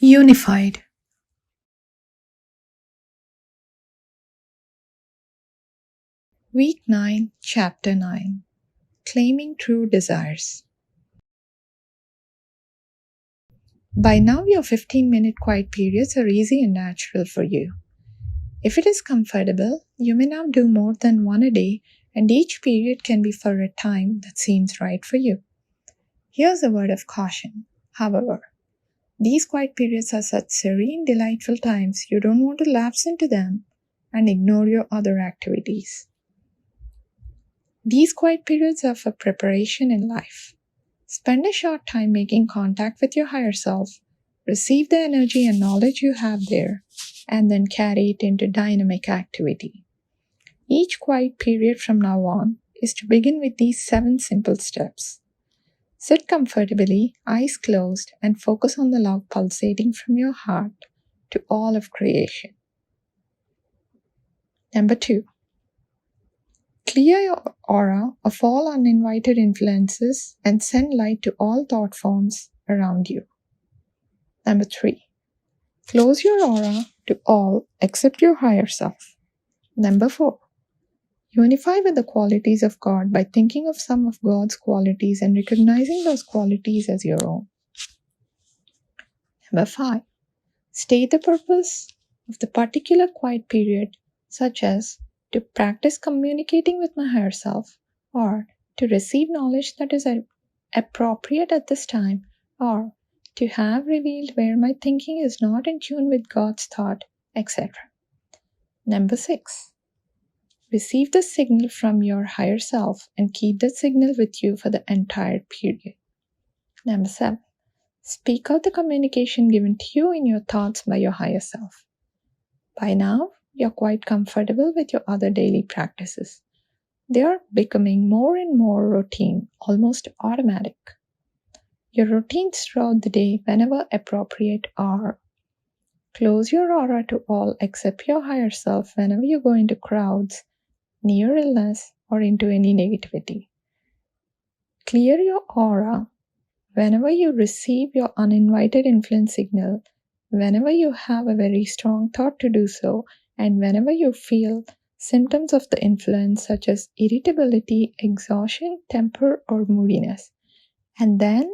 Unified. Week 9, Chapter 9. Claiming True Desires. By now, your 15-minute quiet periods are easy and natural for you. If it is comfortable, you may now do more than one a day, and each period can be for a time that seems right for you. Here's a word of caution. However, these quiet periods are such serene, delightful times you don't want to lapse into them and ignore your other activities. These quiet periods are for preparation in life. Spend a short time making contact with your higher self, receive the energy and knowledge you have there, and then carry it into dynamic activity. Each quiet period from now on is to begin with these 7 simple steps. Sit comfortably, eyes closed, and focus on the love pulsating from your heart to all of creation. Number 2. Clear your aura of all uninvited influences and send light to all thought forms around you. Number 3. Close your aura to all except your higher self. Number 4. Unify with the qualities of God by thinking of some of God's qualities and recognizing those qualities as your own. Number 5. State the purpose of the particular quiet period, such as to practice communicating with my higher self, or to receive knowledge that is appropriate at this time, or to have revealed where my thinking is not in tune with God's thought, etc. Number 6. Receive the signal from your higher self and keep that signal with you for the entire period. Number 7. Speak out the communication given to you in your thoughts by your higher self. By now, you're quite comfortable with your other daily practices. They are becoming more and more routine, almost automatic. Your routines throughout the day, whenever appropriate, are: close your aura to all except your higher self whenever you go into crowds, near illness, or into any negativity. Clear your aura whenever you receive your uninvited influence signal, whenever you have a very strong thought to do so, and whenever you feel symptoms of the influence such as irritability, exhaustion, temper, or moodiness. And then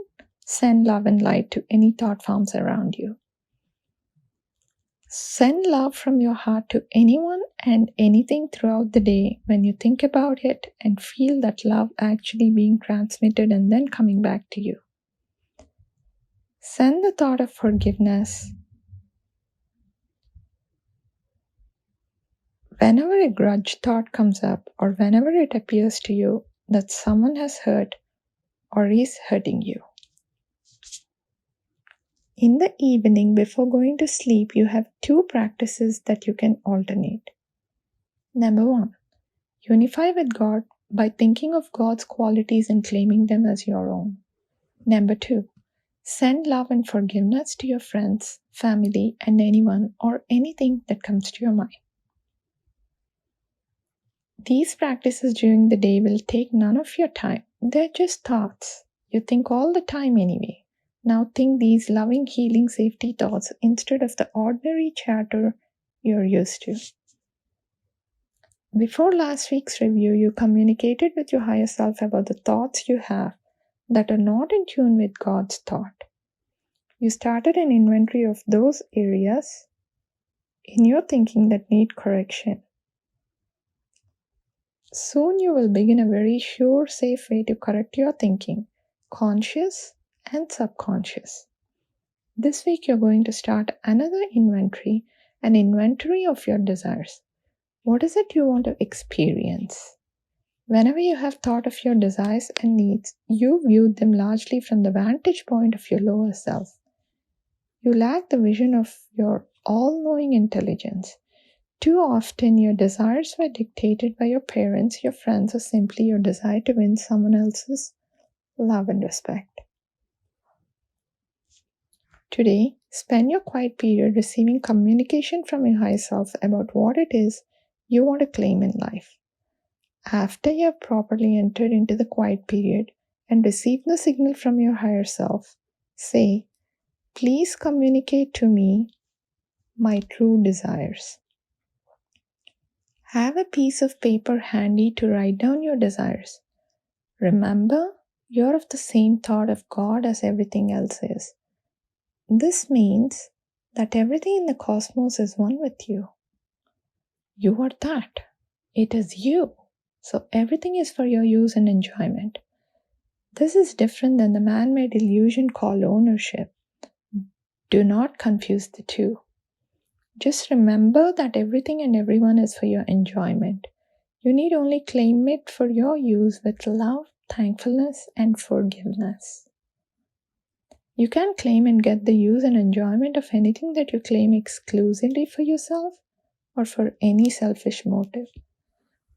send love and light to any thought forms around you. Send love from your heart to anyone and anything throughout the day when you think about it and feel that love actually being transmitted and then coming back to you. Send the thought of forgiveness whenever a grudge thought comes up, or whenever it appears to you that someone has hurt or is hurting you. In the evening before going to sleep, you have 2 practices that you can alternate. Number 1. Unify with God by thinking of God's qualities and claiming them as your own. Number 2. Send love and forgiveness to your friends, family, and anyone or anything that comes to your mind. These practices during the day will take none of your time. They're just thoughts. You think all the time anyway. Now think these loving, healing, safety thoughts instead of the ordinary chatter you're used to. Before last week's review, you communicated with your higher self about the thoughts you have that are not in tune with God's thought. You started an inventory of those areas in your thinking that need correction. Soon you will begin a very sure, safe way to correct your thinking, conscious and subconscious. This week you're going to start another inventory, an inventory of your desires. What is it you want to experience? Whenever you have thought of your desires and needs, you viewed them largely from the vantage point of your lower self. You lack the vision of your all-knowing intelligence. Too often your desires were dictated by your parents, your friends, or simply your desire to win someone else's love and respect. Today, spend your quiet period receiving communication from your higher self about what it is you want to claim in life. After you have properly entered into the quiet period and received the signal from your higher self, say, Please communicate to me my true desires. Have a piece of paper handy to write down your desires. Remember, you're of the same thought of God as everything else is. This means that everything in the cosmos is one with you. You are that. It is you. So everything is for your use and enjoyment. This is different than the man-made illusion called ownership. Do not confuse the two. Just remember that everything and everyone is for your enjoyment. You need only claim it for your use with love, thankfulness, and forgiveness. You can't claim and get the use and enjoyment of anything that you claim exclusively for yourself or for any selfish motive.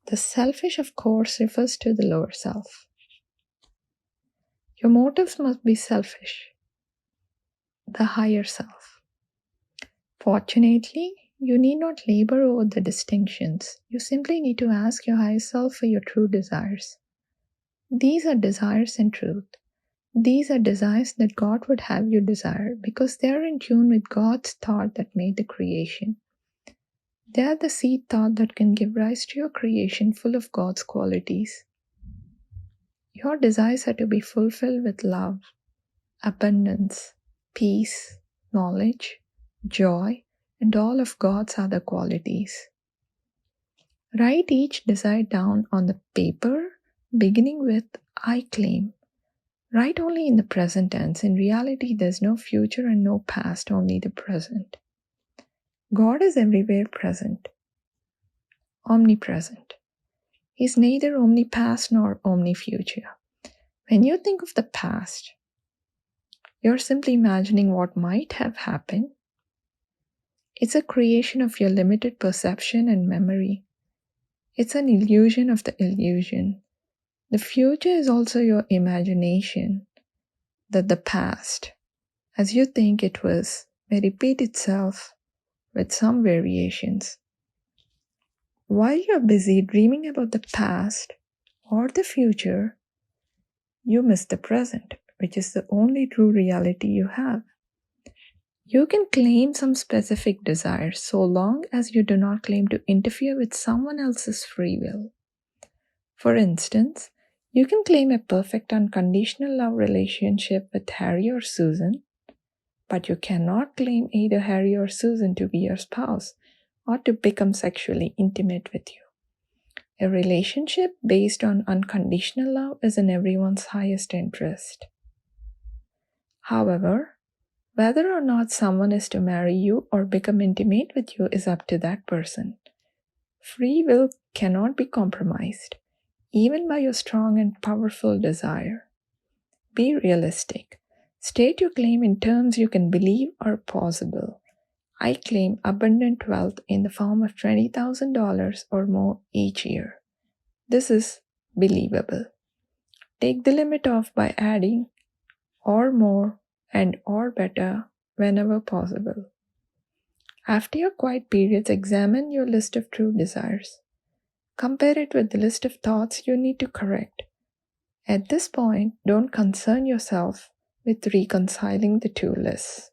The selfish, of course, refers to the lower self. Your motives must be selfish, the higher self. Fortunately, you need not labor over the distinctions. You simply need to ask your higher self for your true desires. These are desires in truth. These are desires that God would have you desire because they are in tune with God's thought that made the creation. They are the seed thought that can give rise to your creation full of God's qualities. Your desires are to be fulfilled with love, abundance, peace, knowledge, joy, and all of God's other qualities. Write each desire down on the paper, beginning with I claim. Write only in the present tense. In reality, there's no future and no past, only the present. God is everywhere present, omnipresent. He's neither omnipast nor omnifuture. When you think of the past, you're simply imagining what might have happened. It's a creation of your limited perception and memory. It's an illusion of the illusion. The future is also your imagination that the past, as you think it was, may repeat itself with some variations. While you're busy dreaming about the past or the future, you miss the present, which is the only true reality you have. You can claim some specific desires so long as you do not claim to interfere with someone else's free will. For instance, you can claim a perfect unconditional love relationship with Harry or Susan, but you cannot claim either Harry or Susan to be your spouse or to become sexually intimate with you. A relationship based on unconditional love is in everyone's highest interest. However, whether or not someone is to marry you or become intimate with you is up to that person. Free will cannot be compromised, even by your strong and powerful desire. Be realistic. State your claim in terms you can believe are possible. I claim abundant wealth in the form of $20,000 or more each year. This is believable. Take the limit off by adding or more and or better whenever possible. After your quiet periods, examine your list of true desires. Compare it with the list of thoughts you need to correct. At this point, don't concern yourself with reconciling the two lists.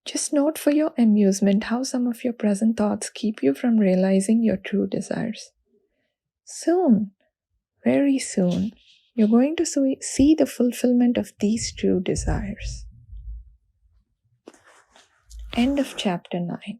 Just note for your amusement how some of your present thoughts keep you from realizing your true desires. Soon, very soon, you're going to see the fulfillment of these true desires. End of chapter 9.